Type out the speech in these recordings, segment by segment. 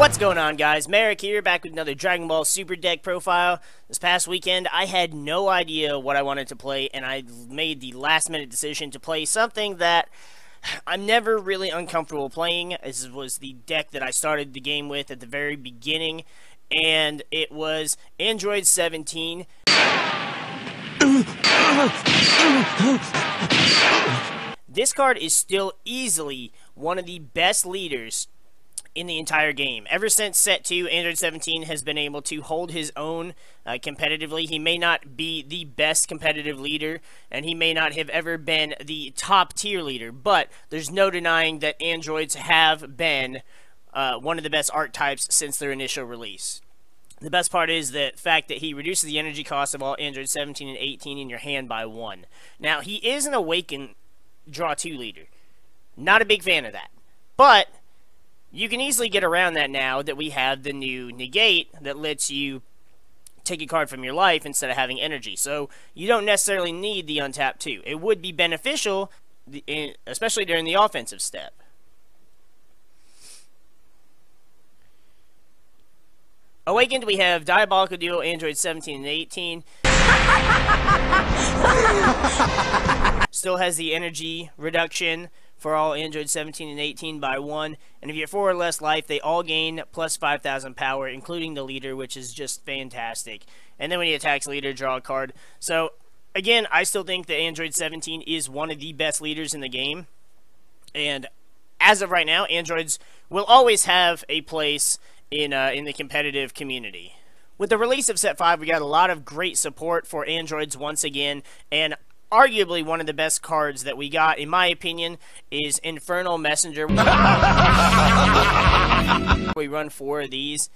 What's going on, guys? MariK here, back with another Dragon Ball Super deck profile. This past weekend, I had no idea what I wanted to play, and I made the last-minute decision to play something that I'm never really uncomfortable playing. This was the deck that I started the game with at the very beginning, and it was Android 17. This card is still easily one of the best leaders in the entire game. Ever since Set 2, Android 17 has been able to hold his own competitively. He may not be the best competitive leader, and he may not have ever been the top tier leader, but there's no denying that androids have been one of the best archetypes since their initial release. The best part is the fact that he reduces the energy cost of all Android 17 and 18 in your hand by 1. Now, he is an Awaken Draw 2 leader. Not a big fan of that. But you can easily get around that now that we have the new Negate that lets you take a card from your life instead of having energy. So you don't necessarily need the Untap 2. It would be beneficial, especially during the offensive step. Awakened, we have Diabolical Duo, Android 17 and 18. Still has the energy reduction for all Android 17 and 18 by 1. And if you have 4 or less life, they all gain plus 5,000 power, including the leader, which is just fantastic. And then when he attacks leader, draw a card. So, again, I still think that Android 17 is one of the best leaders in the game. And as of right now, androids will always have a place in the competitive community. With the release of Set 5, we got a lot of great support for androids once again, and arguably one of the best cards that we got, in my opinion, is Infernal Messenger. We run 4 of these.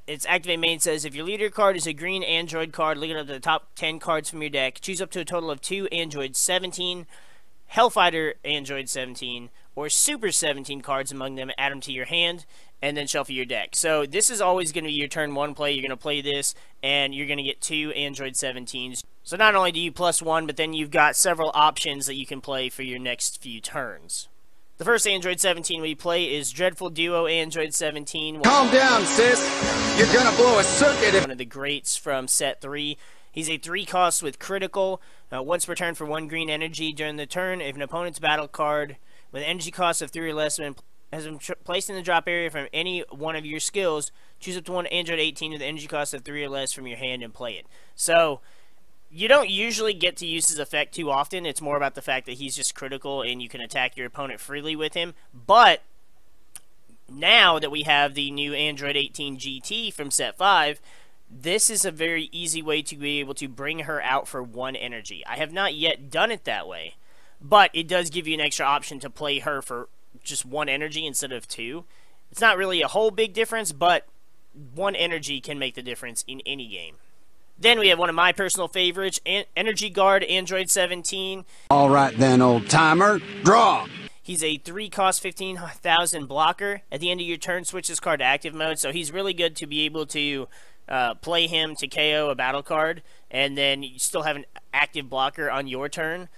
Its activate main says, if your leader card is a green android card, look up to the top 10 cards from your deck. Choose up to a total of 2 Android 17, Hellfighter Android 17, or Super 17 cards among them, add them to your hand, and then shuffle your deck. So this is always going to be your turn 1 play. You're going to play this, and you're going to get 2 Android 17s. So not only do you plus 1, but then you've got several options that you can play for your next few turns. The first Android 17 we play is Dreadful Duo Android 17. Calm down, sis. You're going to blow a circuit. One of the greats from Set 3. He's a 3 cost with critical. Once per turn for 1 green energy. During the turn, if an opponent's battle card with an energy cost of 3 or less has been placed in the drop area from any one of your skills, choose up to 1 Android 18 with an energy cost of 3 or less from your hand and play it. So you don't usually get to use his effect too often. It's more about the fact that he's just critical and you can attack your opponent freely with him. But now that we have the new Android 18 GT from Set 5, this is a very easy way to be able to bring her out for 1 energy. I have not yet done it that way, but it does give you an extra option to play her for just 1 energy instead of 2. It's not really a whole big difference, but 1 energy can make the difference in any game. Then we have one of my personal favorites, Energy Guard Android 17. All right then, old timer, draw. He's a 3 cost 15,000 blocker. At the end of your turn, switch this card to active mode, so he's really good to be able to play him to KO a battle card, and then you still have an active blocker on your turn.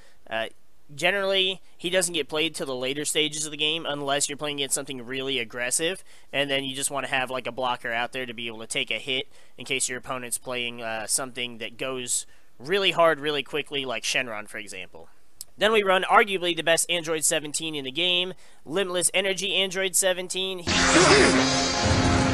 Generally, he doesn't get played till the later stages of the game unless you're playing against something really aggressive, and then you just want to have like a blocker out there to be able to take a hit in case your opponent's playing something that goes really hard really quickly, like Shenron, for example. Then we run arguably the best Android 17 in the game, Limitless Energy Android 17.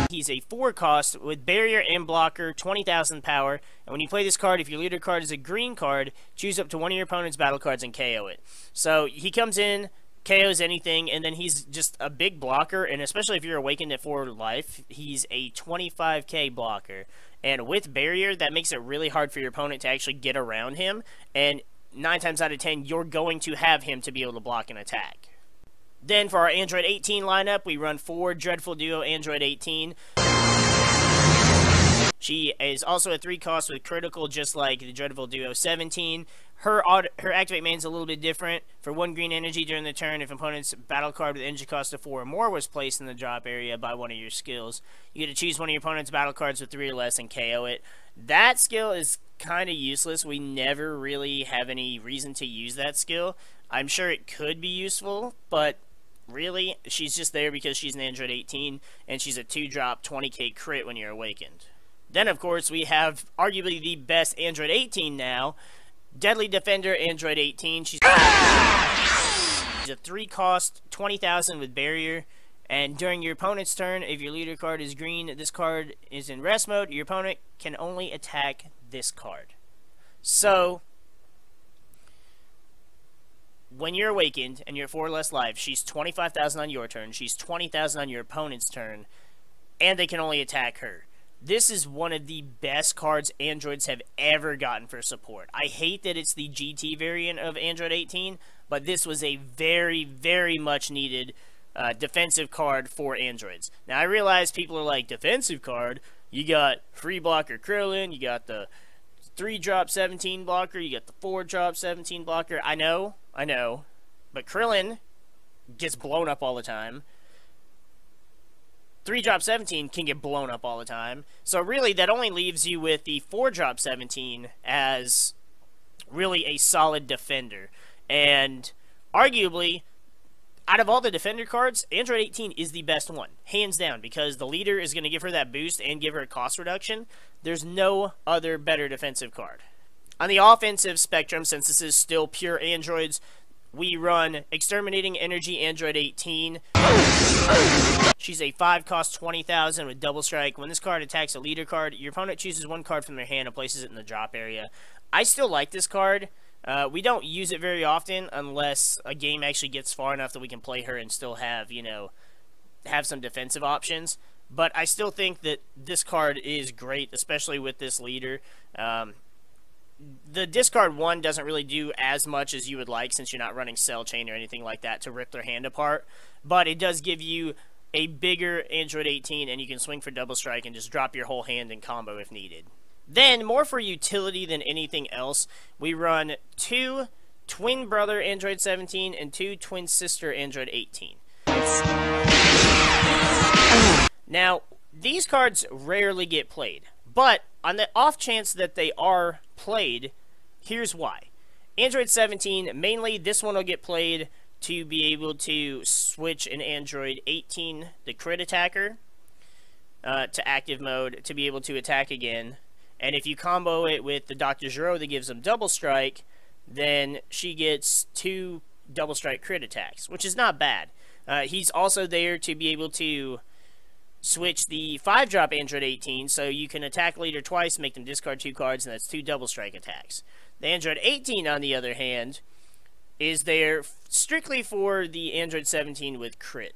He's a 4 cost with barrier and blocker, 20,000 power. And when you play this card, if your leader card is a green card, choose up to 1 of your opponent's battle cards and KO it. So he comes in, KOs anything, and then he's just a big blocker. And especially if you're awakened at 4 life, he's a 25k blocker. And with barrier, that makes it really hard for your opponent to actually get around him. And 9 times out of 10, you're going to have him to be able to block an attack. Then for our Android 18 lineup, we run 4 Dreadful Duo Android 18. She is also a 3 cost with critical, just like the Dreadful Duo 17. Her activate main is a little bit different. For 1 green energy during the turn, if opponent's battle card with energy cost of 4 or more was placed in the drop area by one of your skills, you get to choose one of your opponent's battle cards with 3 or less and KO it. That skill is kind of useless. We never really have any reason to use that skill. I'm sure it could be useful, but really. She's just there because she's an Android 18, and she's a 2-drop 20k crit when you're awakened. Then, of course, we have arguably the best Android 18 now, Deadly Defender Android 18. She's a 3-cost, 20,000 with barrier. And during your opponent's turn, if your leader card is green, this card is in rest mode, your opponent can only attack this card. So, when you're awakened and you're 4 less life, she's 25,000 on your turn, she's 20,000 on your opponent's turn, and they can only attack her. This is one of the best cards androids have ever gotten for support. I hate that it's the GT variant of Android 18, but this was a very, very much needed defensive card for androids. Now, I realize people are like, defensive card? You got free blocker Krillin, you got the 3-drop 17 blocker, you got the 4-drop 17 blocker. I know, but Krillin gets blown up all the time. 3-drop 17 can get blown up all the time. So really, that only leaves you with the 4-drop 17 as really a solid defender. And arguably, out of all the defender cards, Android 18 is the best one, hands down, because the leader is going to give her that boost and give her a cost reduction. There's no other better defensive card. On the offensive spectrum, since this is still pure androids, we run Exterminating Energy Android 18. She's a 5-cost 20,000 with double strike. When this card attacks a leader card, your opponent chooses one card from their hand and places it in the drop area. I still like this card. We don't use it very often unless a game actually gets far enough that we can play her and still have, have some defensive options. But I still think that this card is great, especially with this leader. The discard 1 doesn't really do as much as you would like since you're not running Cell Chain or anything like that to rip their hand apart. But it does give you a bigger Android 18, and you can swing for double strike and just drop your whole hand in combo if needed. Then, more for utility than anything else, we run 2 twin brother Android 17 and 2 twin sister Android 18. Now, these cards rarely get played, but on the off chance that they are played, here's why. Android 17, mainly this one will get played to be able to switch an Android 18, the crit attacker, to active mode to be able to attack again. And if you combo it with the Dr. Gero that gives them double strike, then she gets 2 double strike crit attacks, which is not bad. He's also there to be able to switch the 5-drop Android 18, so you can attack leader twice, make them discard 2 cards, and that's 2 double strike attacks. The Android 18, on the other hand, is there strictly for the Android 17 with crit.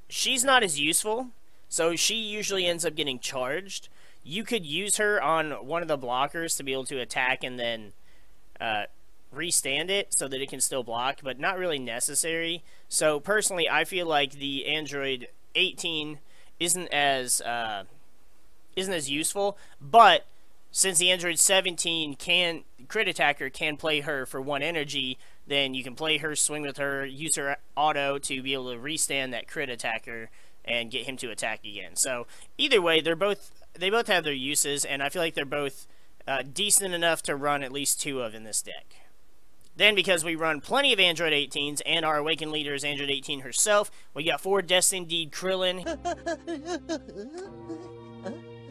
She's not as useful, so she usually ends up getting charged. You could use her on one of the blockers to be able to attack and then restand it so that it can still block, but not really necessary. So personally, I feel like the Android 18 isn't as useful, but since the Android 17 crit attacker can play her for 1 energy, then you can play her, swing with her, use her auto to be able to restand that crit attacker and get him to attack again. So either way, they both have their uses, and I feel like they're both decent enough to run at least 2 of in this deck. Then, because we run plenty of Android 18s, and our Awakened leader is Android 18 herself, we got 4 Destined Deed Krillin.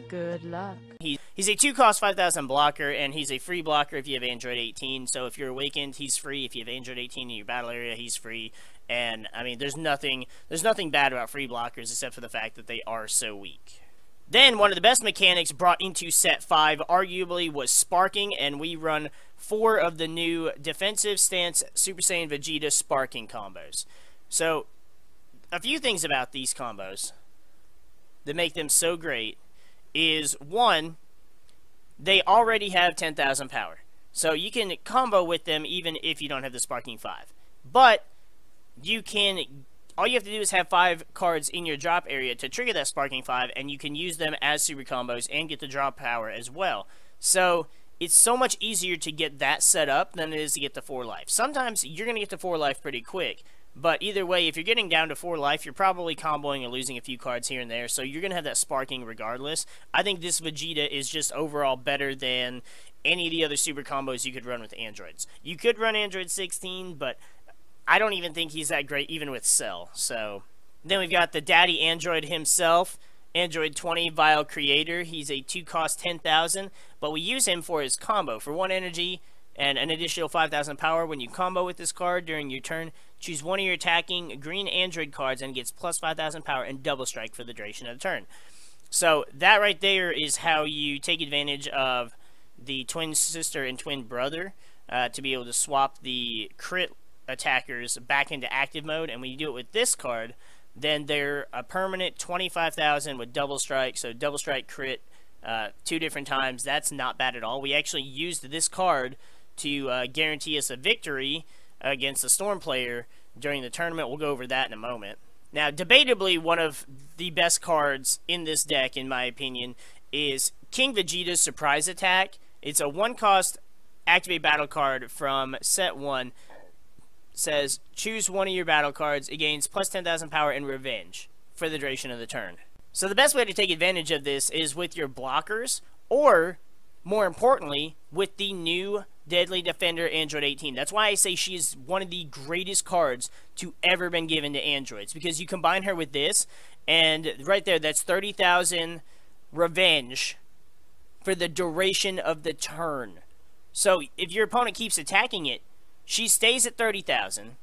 Good luck. He's a 2-cost 5,000 blocker, and he's a free blocker if you have Android 18. So if you're Awakened, he's free. If you have Android 18 in your battle area, he's free. And I mean, there's nothing bad about free blockers except for the fact that they are so weak. Then, one of the best mechanics brought into Set 5, arguably, was Sparking, and we run 4 of the new Defensive Stance Super Saiyan Vegeta Sparking combos. So, a few things about these combos that make them so great is, 1, they already have 10,000 power. So, you can combo with them even if you don't have the Sparking 5. But, all you have to do is have 5 cards in your drop area to trigger that Sparking 5, and you can use them as super combos and get the drop power as well. So, it's so much easier to get that set up than it is to get to 4 life. Sometimes you're going to get to 4 life pretty quick, but either way, if you're getting down to 4 life, you're probably comboing or losing a few cards here and there, so you're going to have that Sparking regardless. I think this Vegeta is just overall better than any of the other super combos you could run with androids. You could run Android 16, but I don't even think he's that great even with Cell. So then we've got the daddy android himself, Android 20 Vile Creator. He's a 2-cost 10,000, but we use him for his combo. For 1 energy and an additional 5,000 power, when you combo with this card during your turn, choose one of your attacking green android cards and it gets plus 5,000 power and double strike for the duration of the turn. So that right there is how you take advantage of the twin sister and twin brother to be able to swap the crit attackers back into active mode. And when you do it with this card, then they're a permanent 25,000 with double strike. So double strike crit 2 different times. That's not bad at all. We actually used this card to guarantee us a victory against the Storm player during the tournament. We'll go over that in a moment. Now, debatably, one of the best cards in this deck, in my opinion, is King Vegeta's Surprise Attack. It's a 1-cost activate battle card from set 1. Says, choose one of your battle cards. It gains plus 10,000 power and revenge for the duration of the turn. So the best way to take advantage of this is with your blockers, or, more importantly, with the new Deadly Defender Android 18. That's why I say she is one of the greatest cards to ever been given to androids, because you combine her with this, and right there, that's 30,000 revenge for the duration of the turn. So if your opponent keeps attacking it, she stays at 30,000,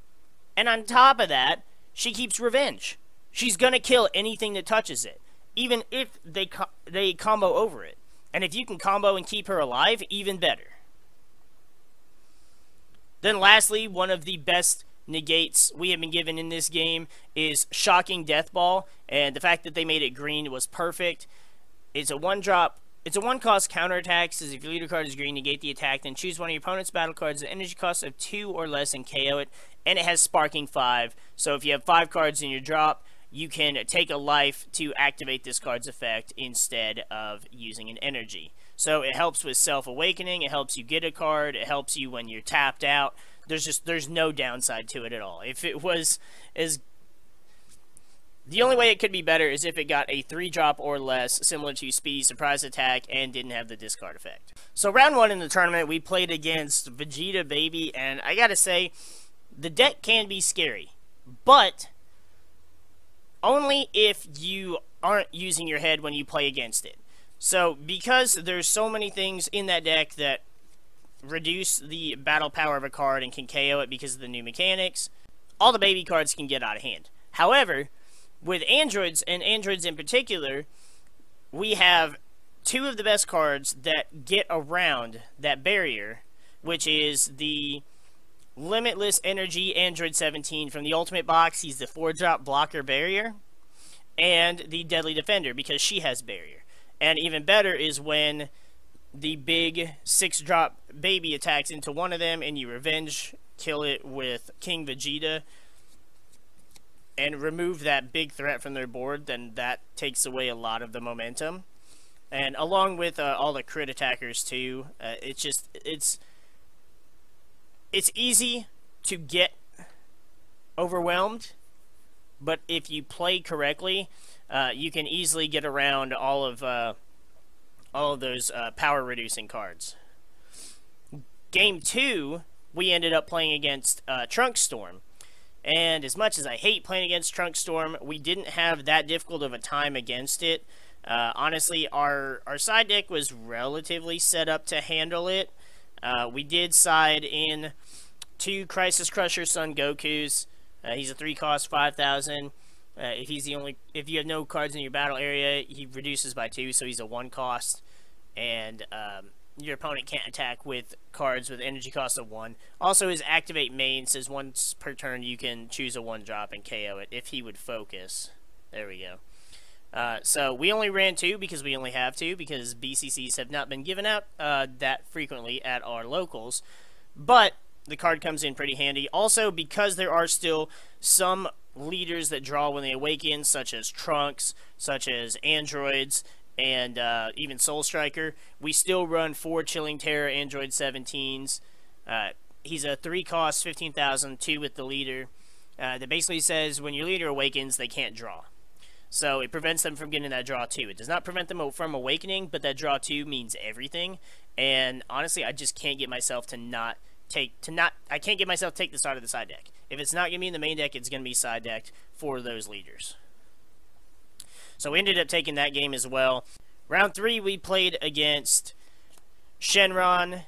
and on top of that, she keeps revenge. She's gonna kill anything that touches it, even if they combo over it. And if you can combo and keep her alive, even better. Then lastly, one of the best negates we have been given in this game is Shocking Death Ball, and the fact that they made it green was perfect. It's a 1-drop. It's a 1-cost counterattack. Says if your leader card is green, negate the attack, then choose one of your opponent's battle cards, the energy cost of 2 or less, and KO it. And it has Sparking 5. So if you have 5 cards in your drop, you can take a life to activate this card's effect instead of using an energy. So it helps with Self-Awakening. It helps you get a card. It helps you when you're tapped out. There's no downside to it at all. If it was as... The only way it could be better is if it got a 3-drop or less, similar to Speed, Surprise Attack, and didn't have the discard effect. So round 1 in the tournament, we played against Vegeta Baby, and I gotta say, the deck can be scary. But only if you aren't using your head when you play against it. So because there's so many things in that deck that reduce the battle power of a card and can KO it because of the new mechanics, all the baby cards can get out of hand. However, with androids, and androids in particular, we have 2 of the best cards that get around that barrier, which is the Limitless Energy Android 17 from the Ultimate Box. He's the 4-drop blocker barrier, and the Deadly Defender, because she has barrier. And even better is when the big 6-drop baby attacks into one of them, and you revenge kill it with King Vegeta, and remove that big threat from their board, then that takes away a lot of the momentum. And along with all the crit attackers too, it's easy to get overwhelmed, but if you play correctly, you can easily get around all of those power reducing cards. Game 2, we ended up playing against Trunk Storm. And as much as I hate playing against Trunk Storm, we didn't have that difficult of a time against it. Honestly, our side deck was relatively set up to handle it. We did side in 2 Crisis Crusher Son Gokus. He's a 3-cost 5,000. If you have no cards in your battle area, he reduces by 2, so he's a 1-cost. And your opponent can't attack with cards with energy cost of 1. Also, his activate main says once per turn you can choose a 1-drop and KO it if he would focus. There we go. So we only ran 2 because we only have 2, because BCCs have not been given out that frequently at our locals. But the card comes in pretty handy. Also, because there are still some leaders that draw when they awaken, such as Trunks, such as androids, and even Soul Striker, we still run 4 Chilling Terror Android 17s. He's a 3-cost 15,000, 2 with the leader. That basically says when your leader awakens, they can't draw. So it prevents them from getting that draw 2. It does not prevent them from awakening, but that draw 2 means everything. And honestly, I just can't get myself to I can't get myself to take this out of the side deck. If it's not going to be in the main deck, it's going to be side decked for those leaders. So we ended up taking that game as well. Round 3, we played against Shenron,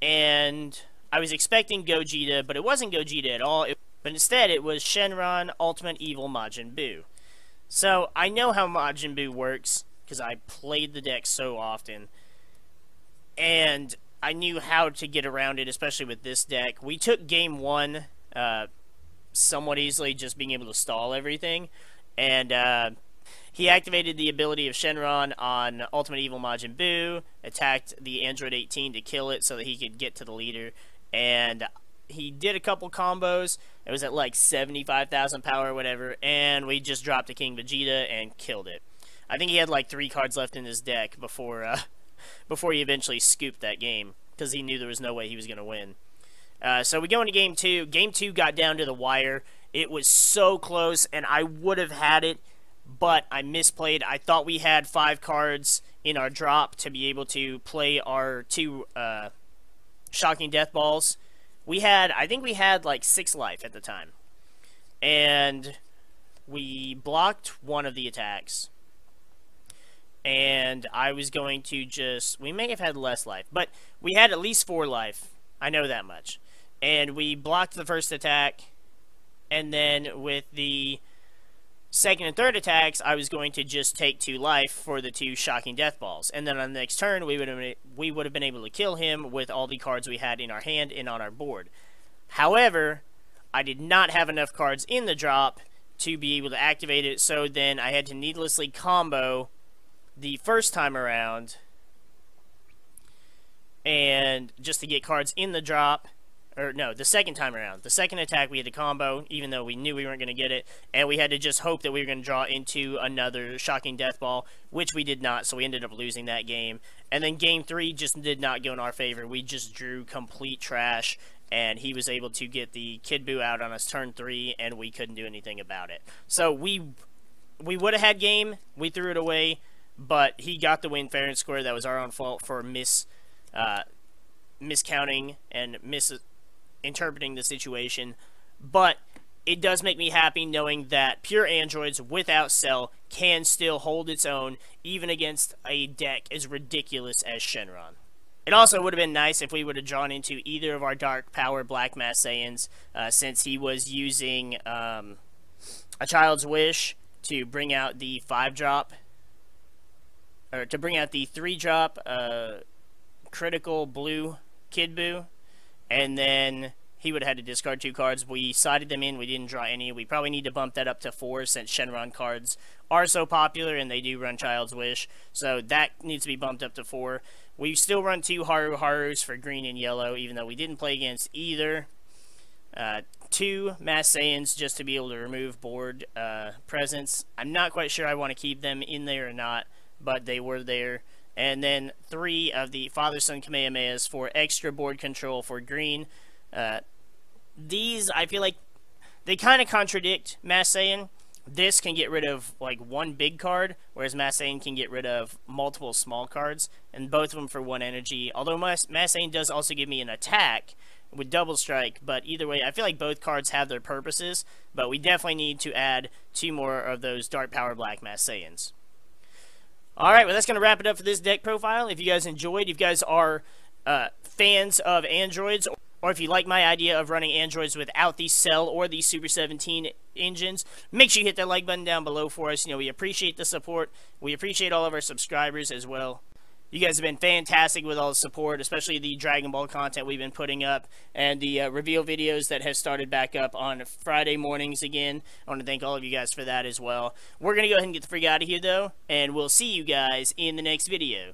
and I was expecting Gogeta, but it wasn't Gogeta at all. But instead, it was Shenron Ultimate Evil Majin Buu. So I know how Majin Buu works because I played the deck so often, and I knew how to get around it, especially with this deck. We took game 1 somewhat easily, just being able to stall everything, and he activated the ability of Shenron on Ultimate Evil Majin Buu, attacked the Android 18 to kill it so that he could get to the leader, and he did a couple combos. It was at like 75,000 power or whatever, and we just dropped a King Vegeta and killed it. I think he had like 3 cards left in his deck before he eventually scooped that game, because he knew there was no way he was going to win. So we go into Game 2. Game 2 got down to the wire. It was so close, and I would have had it, but I misplayed. I thought we had 5 cards in our drop to be able to play our 2 Shocking Death Balls. I think we had like 6 life at the time. And we blocked one of the attacks. And I was going to we may have had less life, but we had at least 4 life. I know that much. And we blocked the first attack, and then with the second and third attacks, I was going to just take 2 life for the 2 Shocking Death Balls. And then on the next turn, we would have been able to kill him with all the cards we had in our hand and on our board. However, I did not have enough cards in the drop to be able to activate it, so then I had to needlessly combo the first time around, and just to get cards in the drop. Or no, the second time around. The second attack we had to combo, even though we knew we weren't going to get it, and we had to just hope that we were going to draw into another Shocking Death Ball, which we did not, so we ended up losing that game. And then Game 3 just did not go in our favor. We just drew complete trash, and he was able to get the Kid Buu out on us turn 3, and we couldn't do anything about it. So we would have had game, we threw it away, but he got the win fair and square. That was our own fault for miscounting and misinterpreting the situation. But it does make me happy knowing that pure androids without Cell can still hold its own, even against a deck as ridiculous as Shenron. It also would have been nice if we would have drawn into either of our Dark Power Black Mass Saiyans, since he was using a Child's Wish to bring out the 5-drop, or to bring out the 3-drop critical blue Kid Buu, and then he would have had to discard 2 cards. We sided them in, we didn't draw any. We probably need to bump that up to 4 since Shenron cards are so popular and they do run Child's Wish, so that needs to be bumped up to 4. We still run 2 Harus for green and yellow, even though we didn't play against either. 2 Mass Saiyans just to be able to remove board presence. I'm not quite sure I want to keep them in there or not, but they were there. And then 3 of the Father-Son Kamehamehas for extra board control for green. These, I feel like, they kind of contradict Mass Saiyan. This can get rid of, like, 1 big card, whereas Mass Saiyan can get rid of multiple small cards, and both of them for 1 energy. Although Mass Saiyan does also give me an attack with Double Strike, but either way, I feel like both cards have their purposes, but we definitely need to add 2 more of those Dark Power Black Mass Saiyans. Alright, well, that's going to wrap it up for this deck profile. If you guys enjoyed, if you guys are fans of androids, or if you like my idea of running androids without the Cell or the Super 17 engines, make sure you hit that like button down below for us. You know, we appreciate the support. We appreciate all of our subscribers as well. You guys have been fantastic with all the support, especially the Dragon Ball content we've been putting up, and the reveal videos that have started back up on Friday mornings again. I want to thank all of you guys for that as well. We're going to go ahead and get the freak out of here, though, and we'll see you guys in the next video.